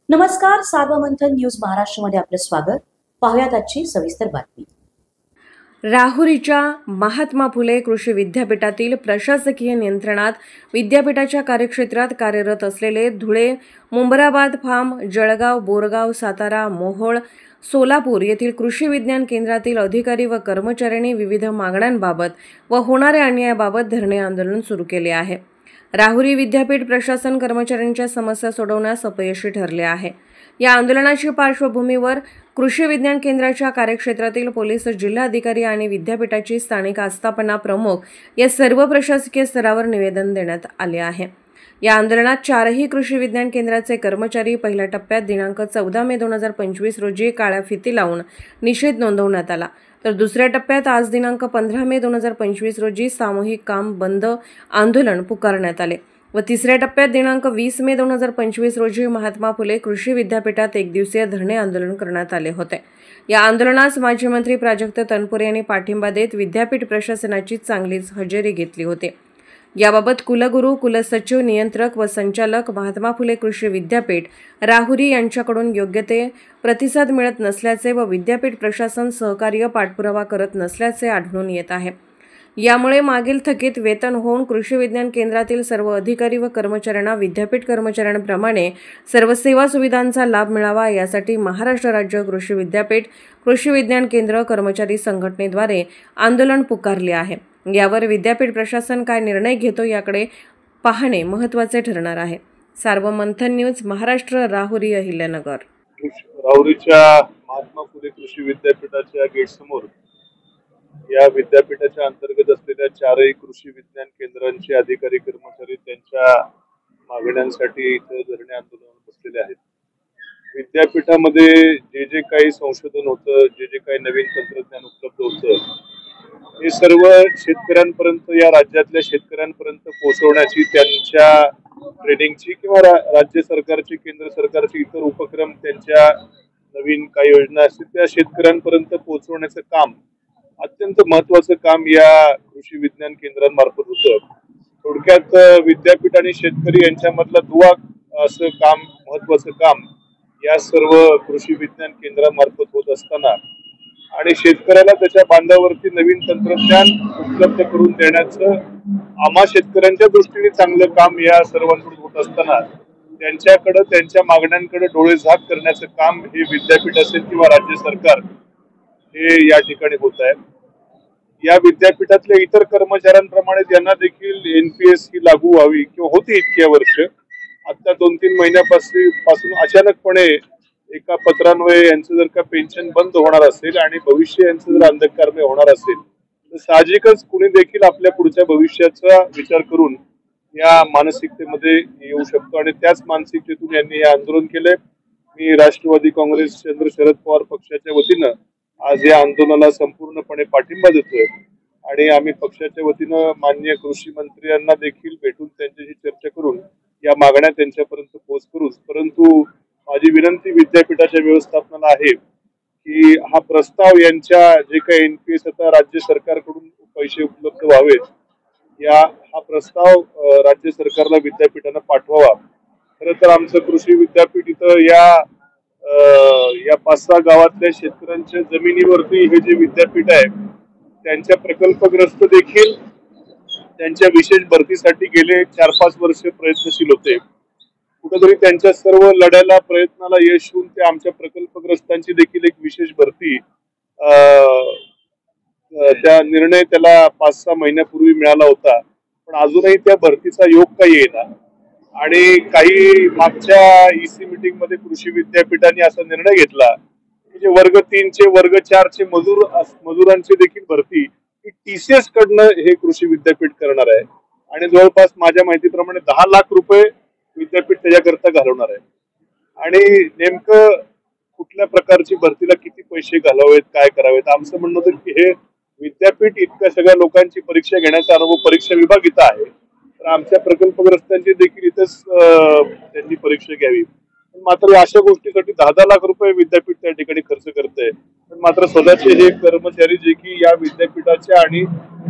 नमस्कार, सार्वमंथन न्यूज महाराष्ट्रमध्ये आपलं स्वागत. पाहुयात आजची सविस्तर बातमी. राहुरीच्या महात्मा फुले कृषी विद्यापीठातील प्रशासकीय नियंत्रणात विद्यापीठाच्या कार्यक्षेत्रात कार्यरत असलेले धुळे, मुंबराबाद फार्म, जळगाव, बोरगाव, सातारा, मोहोळ, सोलापूर येथील कृषी विज्ञान केंद्रातील अधिकारी व कर्मचाऱ्यांनी विविध मागण्यांबाबत व होणाऱ्या अन्यायाबाबत धरणे आंदोलन सुरू केले आहे. राहुरी विद्यापीठ प्रशासन कर्मचाऱ्यांच्या समस्या सोडवण्यास अपयशी ठरले आहे. या आंदोलनाच्या पार्श्वभूमीवर कृषी विज्ञान केंद्राच्या कार्यक्षेत्रातील पोलीस, जिल्हाधिकारी आणि विद्यापीठाची स्थानिक आस्थापना प्रमुख या सर्व प्रशासकीय स्तरावर निवेदन देण्यात आले आहे. या आंदोलनात चारही कृषी विज्ञान केंद्राचे कर्मचारी पहिल्या टप्प्यात दिनांक 14 मे 2025 रोजी काळ्या फिती लावून निषेध नोंदवण्यात आला, तर दुसऱ्या टप्प्यात आज दिनांक 15 मे 2025 रोजी सामूहिक काम बंद आंदोलन पुकारण्यात आले व तिसऱ्या टप्प्यात दिनांक 20 मे 2025 रोजी महात्मा फुले कृषी विद्यापीठात एकदिवसीय धरणे आंदोलन करण्यात आले होते. या आंदोलनास माजी मंत्री प्राजक्त तनपुरे यांनी पाठिंबा देत विद्यापीठ प्रशासनाची चांगलीच हजेरी घेतली होती. याबाबत कुलगुरू, कुलसचिव, नियंत्रक व संचालक महात्मा फुले कृषी विद्यापीठ राहुरी यांच्याकडून योग्य ते प्रतिसाद मिळत नसल्याचे व विद्यापीठ प्रशासन सहकार्य पाठपुरावा करत नसल्याचे आढळून येत आहे. यामुळे मागील थकीत वेतन होऊन कृषी विज्ञान केंद्रातील सर्व अधिकारी व कर्मचाऱ्यांना विद्यापीठ कर्मचाऱ्यांप्रमाणे सर्व सेवा सुविधांचा लाभ मिळावा यासाठी महाराष्ट्र राज्य कृषी विद्यापीठ कृषी विज्ञान केंद्र कर्मचारी संघटनेद्वारे आंदोलन पुकारले आहे. यावर विद्यापीठ प्रशासन काय निर्णय घेतो याकडे पाहणे महत्त्वाचे ठरणार आहे. सार्वमंथन न्यूज महाराष्ट्र, राहुरी, अहिल्यानगर. राहुरीच्या महात्मा फुले कृषी विद्यापीठाच्या गेटसमोर या विद्यापीठाच्या अंतर्गत असलेल्या चारही कृषी विज्ञान केंद्रांचे अधिकारी कर्मचारी त्यांच्या मागण्यांसाठी इथे धरणे आंदोलन बसलेले आहेत. विद्यापीठामध्ये जे काही संशोधन होतं, जे काही नवीन तंत्रज्ञान उपलब्ध होतं, हे सर्व शेतकऱ्यांपर्यंत, या राज्यातल्या शेतकऱ्यांपर्यंत पोहोचवण्याची त्यांच्या ट्रेनिंगची किंवा राज्य सरकारची, केंद्र सरकारची इतर उपक्रम, त्यांच्या नवीन काही योजना असतील त्या शेतकऱ्यांपर्यंत पोहोचवण्याचं काम, अत्यंत महत्वाचं काम या कृषी विज्ञान केंद्रांमार्फत होतं. थोडक्यात विद्यापीठ आणि शेतकरी यांच्यामधलं दुवा असं काम, महत्वाचं काम या सर्व कृषी विज्ञान केंद्रांमार्फत होत असताना आणि शेतकऱ्याला त्याच्या बांधावरती नवीन तंत्रज्ञान उपलब्ध करून देण्याचं आम्हा शेतकऱ्यांच्या दृष्टीने चांगलं काम या सर्वांकडून होत असताना त्यांच्याकडे, त्यांच्या मागण्यांकडे डोळेझाक करण्याचं काम हे विद्यापीठ असेल किंवा राज्य सरकार हे या ठिकाणी होत आहे. या विद्यापीठातल्या इतर कर्मचाऱ्यांप्रमाणे त्यांना देखील NPS ही लागू व्हावी किंवा होती इतक्या वर्ष. आता 2-3 महिन्यापासून अचानकपणे एका पत्रान्वये यांचं जर का पेन्शन बंद होणार असेल आणि भविष्य यांचं जर अंधकारमय होणार असेल तर साहजिकच कुणी देखील आपल्या पुढच्या भविष्याचा विचार करून या मानसिकतेमध्ये येऊ शकतो आणि त्याच मानसिकतेतून यांनी हे आंदोलन केलंय. मी राष्ट्रवादी काँग्रेस शरद पवार पक्षाच्या वतीनं आज या आंदोलनाला संपूर्णपणे पाठिंबा देतोय आणि आम्ही पक्षाच्या वतीनं माननीय कृषी मंत्री यांना देखील भेटून त्यांच्याशी चर्चा करून या मागण्या त्यांच्यापर्यंत पोहोच करू. परंतु माझी विनंती विद्यापीठाच्या व्यवस्थापनाला आहे की हा प्रस्ताव, यांच्या जे काही NPS आता राज्य सरकारकडून पैसे उपलब्ध व्हावेत, हा प्रस्ताव राज्य सरकारला विद्यापीठानं पाठवावा. खरं तर आमचं कृषी विद्यापीठ इथं या 5-6 गावातल्या शेतकऱ्यांच्या जमिनीवरती हे जे विद्यापीठ आहे त्यांच्या प्रकल्पग्रस्त देखील त्यांच्या विशेष भरतीसाठी गेले 4-5 वर्ष प्रयत्नशील होते. कुठेतरी त्यांच्या सर्व लढ्याला, प्रयत्नाला यश होऊन ते आमच्या प्रकल्पग्रस्तांची देखील एक विशेष भरती, त्या निर्णय त्याला 5-6 महिन्यापूर्वी मिळाला होता, पण अजूनही त्या भरतीचा योग काही येईना. आणि काही मागच्या EC मीटिंग मध्ये कृषी विद्यापीठाने असा निर्णय घेतला की जे वर्ग 3चे, वर्ग 4चे मजुरांची देखील भरती ही TCS कडनं हे कृषी विद्यापीठ करणार आहे आणि जवळपास माझ्या माहितीप्रमाणे 10 लाख रुपये विद्यापीठ त्याच्याकरता घालवणार आहे. आणि नेमकं कुठल्या प्रकारची भरतीला किती पैसे घालावेत, काय करावेत, आमचं म्हणणं होतं की हे विद्यापीठ इतक्या सगळ्या लोकांची परीक्षा घेण्याचा अनुभव परीक्षा विभाग इथं आहे, तर आमच्या प्रकल्पग्रस्तांची देखील इथंच त्यांनी परीक्षा घ्यावी. मात्र अशा गोष्टीसाठी 10-10 लाख रुपये विद्यापीठ त्या ठिकाणी खर्च करतंय. पण मात्र स्वतःचे हे कर्मचारी जे की या विद्यापीठाच्या आणि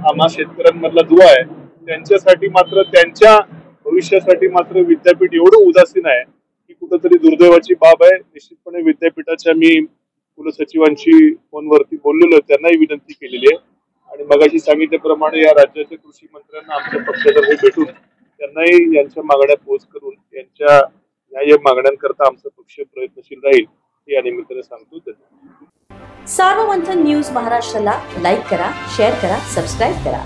आम्हा शेतकऱ्यांमधला दुवा आहे, त्यांच्यासाठी मात्र, त्यांच्या भविष्यासाठी मात्र विद्यापीठ एवढं उदासीन आहे ही कुठंतरी दुर्दैवाची बाब आहे. निश्चितपणे विद्यापीठाच्या मी कुलसचिवांशी फोनवरती बोललेलो, त्यांनाही विनंती केलेली आहे आणि मगाशी सांगितल्याप्रमाणे या राज्याच्या कृषी मंत्र्यांना आमच्या पक्षातर्फे भेटून त्यांनाही यांच्या मागण्या पोच करून यांच्या न्याय्य मागण्यांकरता आमचा पक्ष प्रयत्नशील राहील हे या निमित्ताने सांगतो. सार्वमंथन न्यूज महाराष्ट्राला लाईक करा, शेअर करा, सबस्क्राईब करा.